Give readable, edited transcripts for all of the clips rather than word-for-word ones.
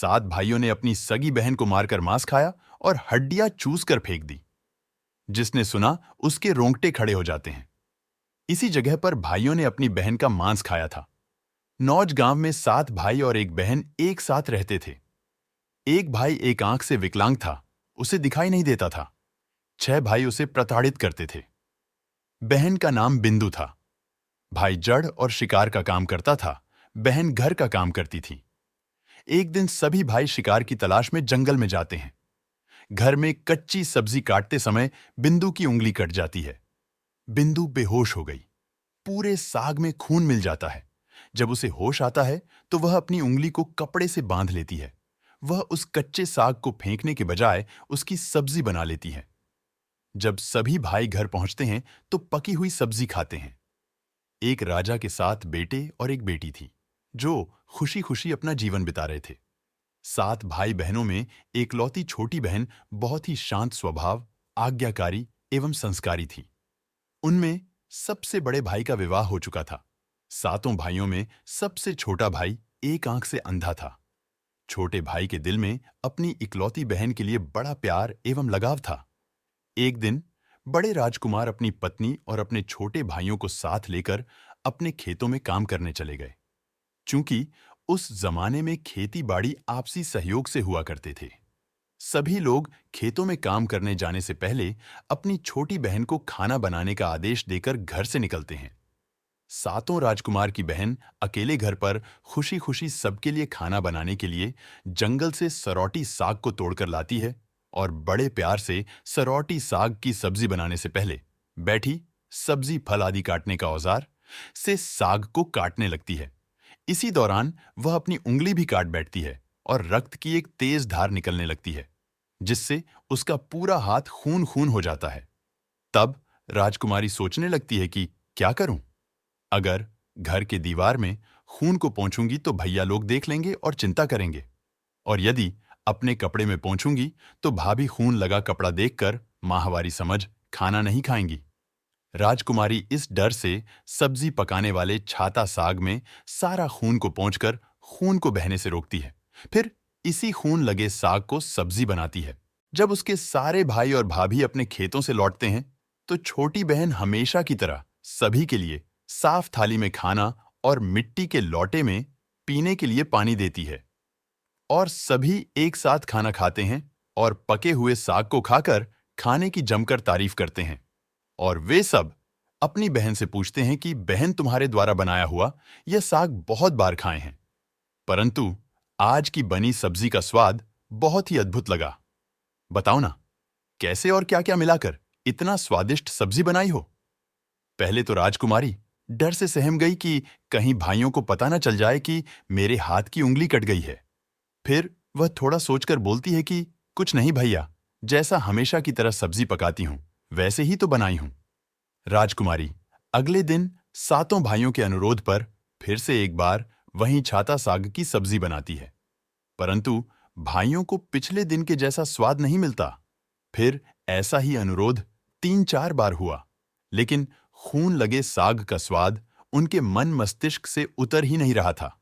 7 भाइयों ने अपनी सगी बहन को मारकर मांस खाया और हड्डियां चूस कर फेंक दी। जिसने सुना उसके रोंगटे खड़े हो जाते हैं। इसी जगह पर भाइयों ने अपनी बहन का मांस खाया था। नौज गांव में 7 भाई और एक बहन एक साथ रहते थे। एक भाई एक आंख से विकलांग था, उसे दिखाई नहीं देता था। 6 भाई उसे प्रताड़ित करते थे। बहन का नाम बिंदु था। भाई जड़ और शिकार का काम करता था, बहन घर का काम करती थी। एक दिन सभी भाई शिकार की तलाश में जंगल में जाते हैं। घर में कच्ची सब्जी काटते समय बिंदु की उंगली कट जाती है। बिंदु बेहोश हो गई। पूरे साग में खून मिल जाता है। जब उसे होश आता है तो वह अपनी उंगली को कपड़े से बांध लेती है। वह उस कच्चे साग को फेंकने के बजाय उसकी सब्जी बना लेती है। जब सभी भाई घर पहुंचते हैं तो पकी हुई सब्जी खाते हैं। एक राजा के 7 बेटे और एक बेटी थी, जो खुशी खुशी अपना जीवन बिता रहे थे। 7 भाई बहनों में एकलौती छोटी बहन बहुत ही शांत स्वभाव, आज्ञाकारी एवं संस्कारी थी। उनमें सबसे बड़े भाई का विवाह हो चुका था। 7 भाइयों में सबसे छोटा भाई एक आंख से अंधा था। छोटे भाई के दिल में अपनी इकलौती बहन के लिए बड़ा प्यार एवं लगाव था। एक दिन बड़े राजकुमार अपनी पत्नी और अपने छोटे भाइयों को साथ लेकर अपने खेतों में काम करने चले गए। चूंकि उस जमाने में खेती बाड़ी आपसी सहयोग से हुआ करते थे, सभी लोग खेतों में काम करने जाने से पहले अपनी छोटी बहन को खाना बनाने का आदेश देकर घर से निकलते हैं। 7 राजकुमार की बहन अकेले घर पर खुशी खुशी सबके लिए खाना बनाने के लिए जंगल से सरौटी साग को तोड़कर लाती है और बड़े प्यार से सरौटी साग की सब्जी बनाने से पहले बैठी सब्जी फल आदि काटने का औजार से साग को काटने लगती है। इसी दौरान वह अपनी उंगली भी काट बैठती है और रक्त की एक तेज धार निकलने लगती है, जिससे उसका पूरा हाथ खून खून हो जाता है। तब राजकुमारी सोचने लगती है कि क्या करूं? अगर घर के दीवार में खून को पोंछूंगी तो भैया लोग देख लेंगे और चिंता करेंगे, और यदि अपने कपड़े में पोंछूंगी तो भाभी खून लगा कपड़ा देखकर माहवारी समझ खाना नहीं खाएंगी। राजकुमारी इस डर से सब्जी पकाने वाले छाता साग में सारा खून को पोंछकर खून को बहने से रोकती है। फिर इसी खून लगे साग को सब्जी बनाती है। जब उसके सारे भाई और भाभी अपने खेतों से लौटते हैं तो छोटी बहन हमेशा की तरह सभी के लिए साफ थाली में खाना और मिट्टी के लोटे में पीने के लिए पानी देती है, और सभी एक साथ खाना खाते हैं और पके हुए साग को खाकर खाने की जमकर तारीफ करते हैं। और वे सब अपनी बहन से पूछते हैं कि बहन, तुम्हारे द्वारा बनाया हुआ यह साग बहुत बार खाए हैं, परंतु आज की बनी सब्जी का स्वाद बहुत ही अद्भुत लगा। बताओ ना, कैसे और क्या क्या मिलाकर इतना स्वादिष्ट सब्जी बनाई हो? पहले तो राजकुमारी डर से सहम गई कि कहीं भाइयों को पता न चल जाए कि मेरे हाथ की उंगली कट गई है। फिर वह थोड़ा सोचकर बोलती है कि कुछ नहीं भैया, जैसा हमेशा की तरह सब्जी पकाती हूं वैसे ही तो बनाई हूं। राजकुमारी अगले दिन 7 भाइयों के अनुरोध पर फिर से एक बार वहीं छाता साग की सब्जी बनाती है, परंतु भाइयों को पिछले दिन के जैसा स्वाद नहीं मिलता। फिर ऐसा ही अनुरोध 3-4 बार हुआ, लेकिन खून लगे साग का स्वाद उनके मन मस्तिष्क से उतर ही नहीं रहा था।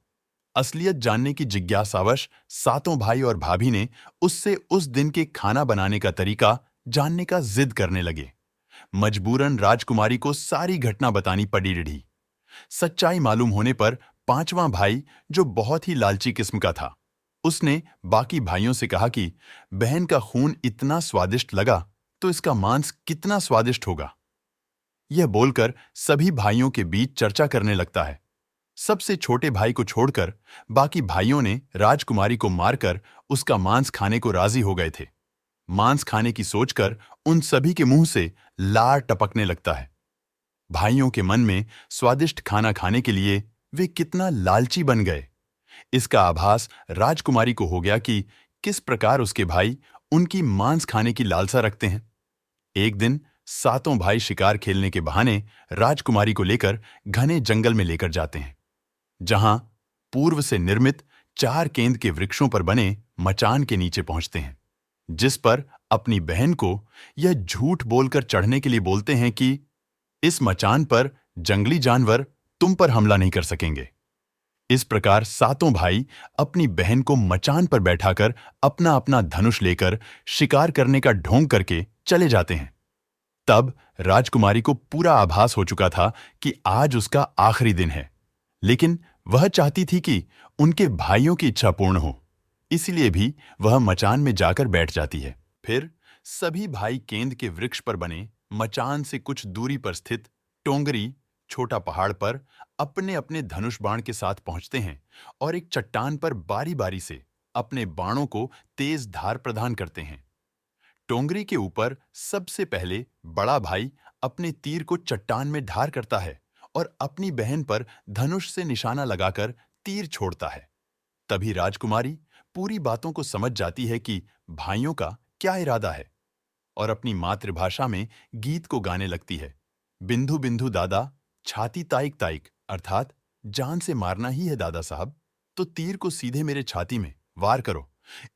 असलियत जानने की जिज्ञासावश 7 भाई और भाभी ने उससे उस दिन के खाना बनाने का तरीका जानने का जिद करने लगे। मजबूरन राजकुमारी को सारी घटना बतानी पड़ी रही। सच्चाई मालूम होने पर 5वां भाई, जो बहुत ही लालची किस्म का था, उसने बाकी भाइयों से कहा कि बहन का खून इतना स्वादिष्ट लगा तो इसका मांस कितना स्वादिष्ट होगा। यह बोलकर सभी भाइयों के बीच चर्चा करने लगता है। सबसे छोटे भाई को छोड़कर बाकी भाइयों ने राजकुमारी को मारकर उसका मांस खाने को राजी हो गए थे। मांस खाने की सोचकर उन सभी के मुंह से लार टपकने लगता है। भाइयों के मन में स्वादिष्ट खाना खाने के लिए वे कितना लालची बन गए, इसका आभास राजकुमारी को हो गया कि किस प्रकार उसके भाई उनकी मांस खाने की लालसा रखते हैं। एक दिन 7 भाई शिकार खेलने के बहाने राजकुमारी को लेकर घने जंगल में लेकर जाते हैं, जहां पूर्व से निर्मित 4 केंद के वृक्षों पर बने मचान के नीचे पहुंचते हैं, जिस पर अपनी बहन को यह झूठ बोलकर चढ़ने के लिए बोलते हैं कि इस मचान पर जंगली जानवर तुम पर हमला नहीं कर सकेंगे। इस प्रकार सातों भाई अपनी बहन को मचान पर बैठाकर अपना अपना धनुष लेकर शिकार करने का ढोंग करके चले जाते हैं। तब राजकुमारी को पूरा आभास हो चुका था कि आज उसका आखिरी दिन है, लेकिन वह चाहती थी कि उनके भाइयों की इच्छा पूर्ण हो, इसलिए भी वह मचान में जाकर बैठ जाती है। फिर सभी भाई केंद के वृक्ष पर बने मचान से कुछ दूरी पर स्थित टोंगरी छोटा पहाड़ पर अपने अपने धनुष बाण के साथ पहुंचते हैं और एक चट्टान पर बारी बारी से अपने बाणों को तेज धार प्रदान करते हैं। टोंगरी के ऊपर सबसे पहले बड़ा भाई अपने तीर को चट्टान में ढार करता है और अपनी बहन पर धनुष से निशाना लगाकर तीर छोड़ता है। तभी राजकुमारी पूरी बातों को समझ जाती है कि भाइयों का क्या इरादा है और अपनी मातृभाषा में गीत को गाने लगती है। बिंदु बिंदु दादा, छाती ताइक ताइक, अर्थात जान से मारना ही है दादा साहब, तो तीर को सीधे मेरे छाती में वार करो,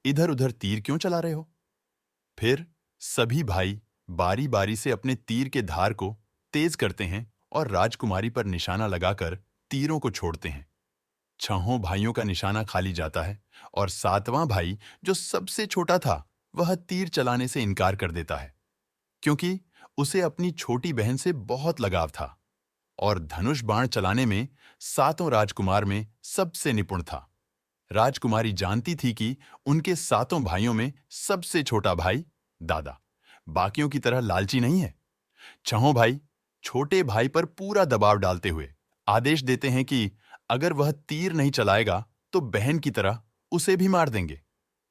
इधर उधर तीर क्यों चला रहे हो। फिर सभी भाई बारी बारी से अपने तीर के धार को तेज करते हैं और राजकुमारी पर निशाना लगाकर तीरों को छोड़ते हैं। छहों भाइयों का निशाना खाली जाता है और सातवां भाई, जो सबसे छोटा था, वह तीर चलाने से इनकार कर देता है, क्योंकि उसे अपनी छोटी बहन से बहुत लगाव था और धनुष बाण चलाने में सातों राजकुमार में सबसे निपुण था। राजकुमारी जानती थी कि उनके सातों भाइयों में सबसे छोटा भाई दादा बाकियों की तरह लालची नहीं है। छहों भाई छोटे भाई पर पूरा दबाव डालते हुए आदेश देते हैं कि अगर वह तीर नहीं चलाएगा तो बहन की तरह उसे भी मार देंगे।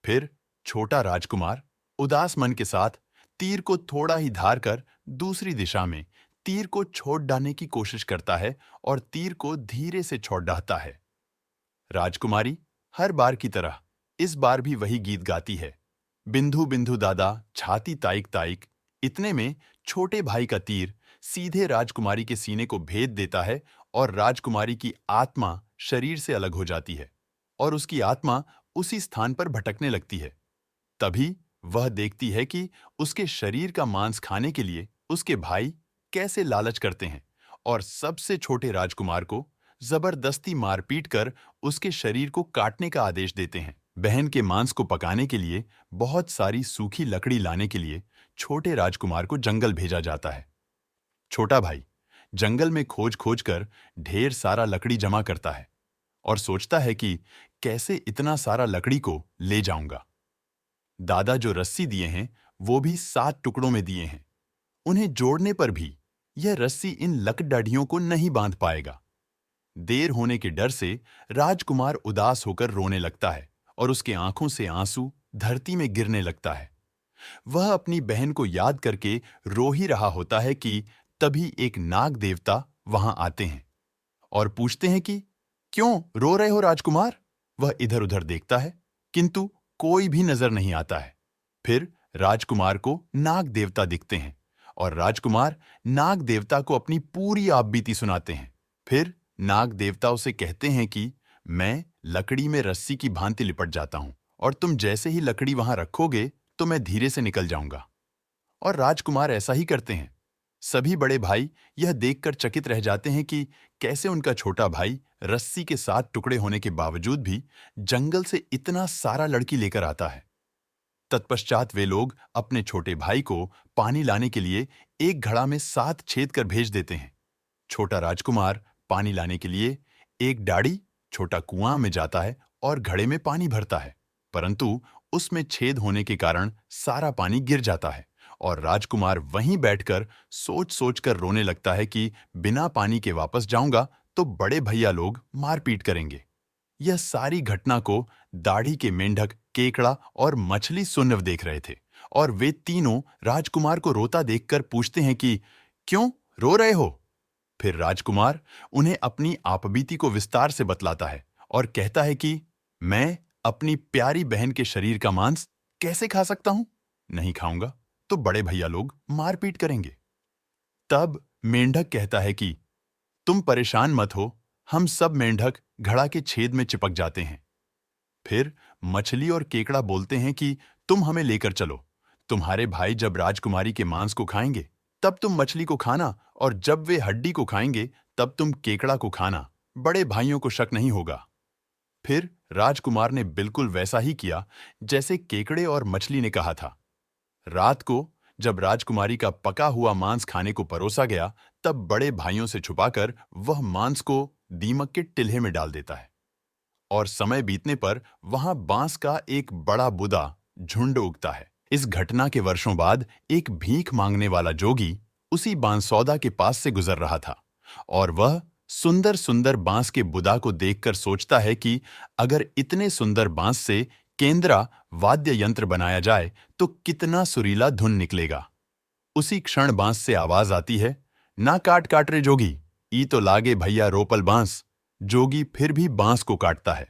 फिर छोटा राजकुमार उदास मन के साथ तीर को थोड़ा ही धार कर दूसरी दिशा में तीर को छोड़ डालने की कोशिश करता है और तीर को धीरे से छोड़ डालता है। राजकुमारी हर बार की तरह इस बार भी वही गीत गाती है, बिंदु बिंदु दादा, छाती ताइक ताइक। इतने में छोटे भाई का तीर सीधे राजकुमारी के सीने को भेद देता है और राजकुमारी की आत्मा शरीर से अलग हो जाती है और उसकी आत्मा उसी स्थान पर भटकने लगती है। तभी वह देखती है कि उसके शरीर का मांस खाने के लिए उसके भाई कैसे लालच करते हैं और सबसे छोटे राजकुमार को जबरदस्ती मारपीट कर उसके शरीर को काटने का आदेश देते हैं। बहन के मांस को पकाने के लिए बहुत सारी सूखी लकड़ी लाने के लिए छोटे राजकुमार को जंगल भेजा जाता है। छोटा भाई जंगल में खोज खोज कर ढेर सारा लकड़ी जमा करता है और सोचता है कि कैसे इतना सारा लकड़ी को ले जाऊंगा। दादा जो रस्सी दिए हैं वो भी 7 टुकड़ों में दिए हैं। उन्हें जोड़ने पर भी यह रस्सी इन लकड़डाढ़ियों को नहीं बांध पाएगा। देर होने के डर से राजकुमार उदास होकर रोने लगता है और उसके आंखों से आंसू धरती में गिरने लगता है। वह अपनी बहन को याद करके रो ही रहा होता है कि तभी एक नाग देवता वहां आते हैं और पूछते हैं कि क्यों रो रहे हो राजकुमार। वह इधर उधर देखता है किंतु कोई भी नजर नहीं आता है। फिर राजकुमार को नाग देवता दिखते हैं और राजकुमार नाग देवता को अपनी पूरी आपबीती सुनाते हैं। फिर नाग देवता उसे कहते हैं कि मैं लकड़ी में रस्सी की भांति लिपट जाता हूं और तुम जैसे ही लकड़ी वहां रखोगे तो मैं धीरे से निकल जाऊंगा। और राजकुमार ऐसा ही करते हैं। सभी बड़े भाई यह देखकर चकित रह जाते हैं कि कैसे उनका छोटा भाई रस्सी के 7 टुकड़े होने के बावजूद भी जंगल से इतना सारा लड़की लेकर आता है। तत्पश्चात वे लोग अपने छोटे भाई को पानी लाने के लिए एक घड़ा में 7 छेद कर भेज देते हैं। छोटा राजकुमार पानी लाने के लिए एक डाड़ी छोटा कुआं में जाता है और घड़े में पानी भरता है, परंतु उसमें छेद होने के कारण सारा पानी गिर जाता है और राजकुमार वहीं बैठकर सोच सोच कर रोने लगता है कि बिना पानी के वापस जाऊंगा तो बड़े भैया लोग मारपीट करेंगे। यह सारी घटना को दाढ़ी के मेंढक, केकड़ा और मछली सुन्नव देख रहे थे और वे तीनों राजकुमार को रोता देखकर पूछते हैं कि क्यों रो रहे हो। फिर राजकुमार उन्हें अपनी आपबीती को विस्तार से बतलाता है और कहता है कि मैं अपनी प्यारी बहन के शरीर का मांस कैसे खा सकता हूं, नहीं खाऊंगा तो बड़े भैया लोग मारपीट करेंगे। तब मेंढक कहता है कि तुम परेशान मत हो, हम सब मेंढक घड़ा के छेद में चिपक जाते हैं। फिर मछली और केकड़ा बोलते हैं कि तुम हमें लेकर चलो, तुम्हारे भाई जब राजकुमारी के मांस को खाएंगे तब तुम मछली को खाना और जब वे हड्डी को खाएंगे तब तुम केकड़ा को खाना, बड़े भाइयों को शक नहीं होगा। फिर राजकुमार ने बिल्कुल वैसा ही किया जैसे केकड़े और मछली ने कहा था। रात को जब राजकुमारी का पका हुआ मांस खाने को परोसा गया, तब बड़े भाइयों से छुपाकर वह मांस को दीमक के टिल्हे में डाल देता है। और समय बीतने पर वहां बांस का एक बड़ा बुदा झुंड उगता है। इस घटना के वर्षों बाद एक भीख मांगने वाला जोगी उसी बांसौदा के पास से गुजर रहा था, और वह सुंदर सुंदर बांस के बुदा को देखकर सोचता है कि अगर इतने सुंदर बांस से केंद्रा वाद्य यंत्र बनाया जाए तो कितना सुरीला धुन निकलेगा। उसी क्षण बांस से आवाज आती है, ना काट काट रे जोगी, ई तो लागे भैया रोपल बांस। जोगी फिर भी बांस को काटता है।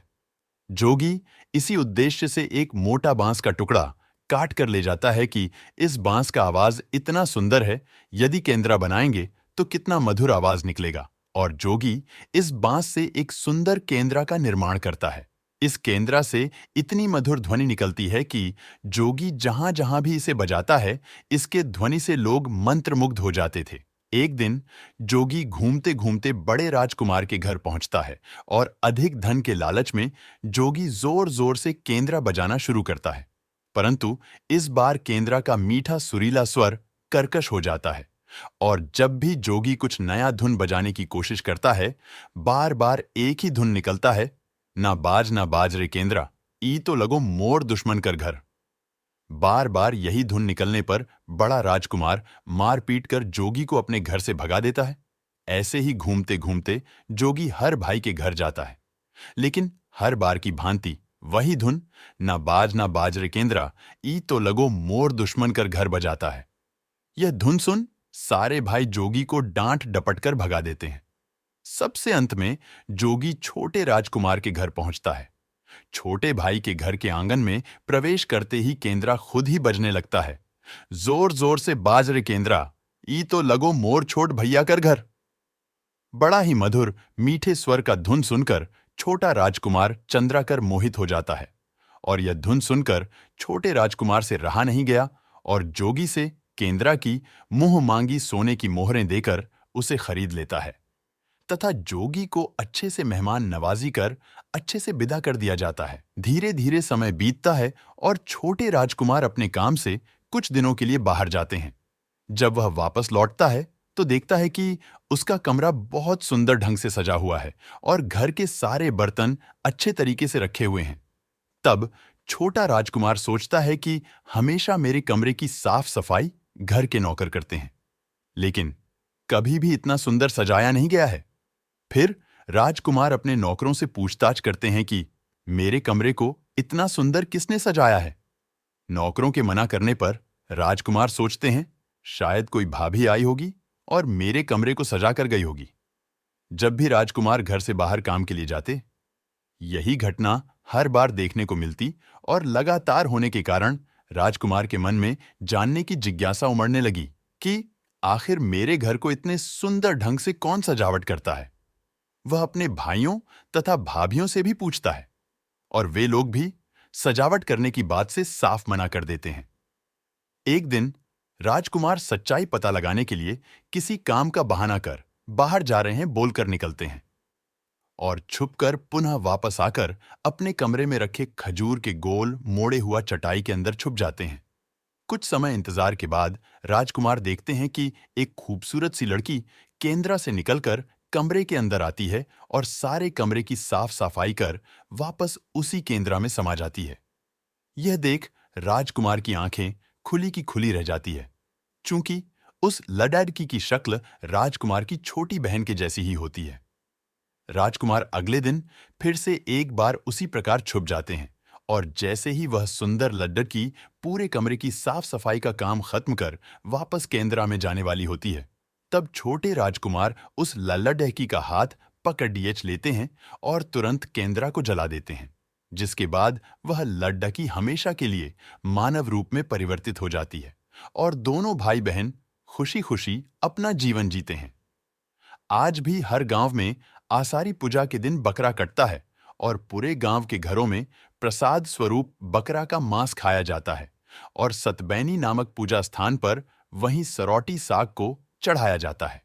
जोगी इसी उद्देश्य से एक मोटा बांस का टुकड़ा काट कर ले जाता है कि इस बांस का आवाज इतना सुंदर है, यदि केंद्रा बनाएंगे तो कितना मधुर आवाज निकलेगा। और जोगी इस बांस से एक सुंदर केंद्रा का निर्माण करता है। इस केंद्रा से इतनी मधुर ध्वनि निकलती है कि जोगी जहां जहां भी इसे बजाता है, इसके ध्वनि से लोग मंत्रमुग्ध हो जाते थे। एक दिन जोगी घूमते घूमते बड़े राजकुमार के घर पहुंचता है, और अधिक धन के लालच में जोगी जोर जोर से केंद्रा बजाना शुरू करता है। परंतु इस बार केंद्रा का मीठा सुरीला स्वर कर्कश हो जाता है, और जब भी जोगी कुछ नया धुन बजाने की कोशिश करता है, बार बार एक ही धुन निकलता है, ना बाज रे केंद्रा, ई तो लगो मोर दुश्मन कर घर। बार बार यही धुन निकलने पर बड़ा राजकुमार मार पीट कर जोगी को अपने घर से भगा देता है। ऐसे ही घूमते घूमते जोगी हर भाई के घर जाता है, लेकिन हर बार की भांति वही धुन, ना बाज रे केंद्रा, ई तो लगो मोर दुश्मन कर घर बजाता है। यह धुन सुन सारे भाई जोगी को डांट डपट कर भगा देते हैं। सबसे अंत में जोगी छोटे राजकुमार के घर पहुंचता है। छोटे भाई के घर के आंगन में प्रवेश करते ही केंद्रा खुद ही बजने लगता है, जोर जोर से बाज रे केंद्रा, ई तो लगो मोर छोट भैया कर घर। बड़ा ही मधुर मीठे स्वर का धुन सुनकर छोटा राजकुमार चंद्राकर मोहित हो जाता है, और यह धुन सुनकर छोटे राजकुमार से रहा नहीं गया, और जोगी से केंद्रा की मुंह मांगी सोने की मोहरें देकर उसे खरीद लेता है, तथा जोगी को अच्छे से मेहमान नवाजी कर अच्छे से विदा कर दिया जाता है। धीरे धीरे समय बीतता है, और छोटे राजकुमार अपने काम से कुछ दिनों के लिए बाहर जाते हैं। जब वह वापस लौटता है तो देखता है कि उसका कमरा बहुत सुंदर ढंग से सजा हुआ है, और घर के सारे बर्तन अच्छे तरीके से रखे हुए हैं। तब छोटा राजकुमार सोचता है कि हमेशा मेरे कमरे की साफ सफाई घर के नौकर करते हैं, लेकिन कभी भी इतना सुंदर सजाया नहीं गया है। फिर राजकुमार अपने नौकरों से पूछताछ करते हैं कि मेरे कमरे को इतना सुंदर किसने सजाया है। नौकरों के मना करने पर राजकुमार सोचते हैं, शायद कोई भाभी आई होगी और मेरे कमरे को सजा कर गई होगी। जब भी राजकुमार घर से बाहर काम के लिए जाते, यही घटना हर बार देखने को मिलती, और लगातार होने के कारण राजकुमार के मन में जानने की जिज्ञासा उमड़ने लगी कि आखिर मेरे घर को इतने सुंदर ढंग से कौन सजावट करता है। वह अपने भाइयों तथा भाभियों से भी पूछता है, और वे लोग भी सजावट करने की बात से साफ मना कर देते हैं। एक दिन राजकुमार सच्चाई पता लगाने के लिए किसी काम का बहाना कर बाहर जा रहे हैं बोलकर निकलते हैं, और छुपकर पुनः वापस आकर अपने कमरे में रखे खजूर के गोल मोड़े हुआ चटाई के अंदर छुप जाते हैं। कुछ समय इंतजार के बाद राजकुमार देखते हैं कि एक खूबसूरत सी लड़की केंद्रा से निकलकर कमरे के अंदर आती है, और सारे कमरे की साफ सफाई कर वापस उसी केंद्रा में समा जाती है। यह देख राजकुमार की आंखें खुली की खुली रह जाती है, चूंकि उस लड़की की शक्ल राजकुमार की छोटी बहन के जैसी ही होती है। राजकुमार अगले दिन फिर से एक बार उसी प्रकार छुप जाते हैं, और जैसे ही वह सुंदर लड़की पूरे कमरे की साफ सफाई का काम खत्म कर वापस केंद्रा में जाने वाली होती है, तब छोटे राजकुमार उस लड़की का हाथ पकड़ लेते हैं और तुरंत केंद्रा को जला देते हैं, जिसके बाद वह लड़की हमेशा के लिए मानव रूप में परिवर्तित हो जाती है, और दोनों भाई बहन खुशी खुशी अपना जीवन जीते हैं। आज भी हर गांव में आसारी पूजा के दिन बकरा कटता है, और पूरे गांव के घरों में प्रसाद स्वरूप बकरा का मांस खाया जाता है, और सतबैनी नामक पूजा स्थान पर वहीं सरौटी साग को चढ़ाया जाता है।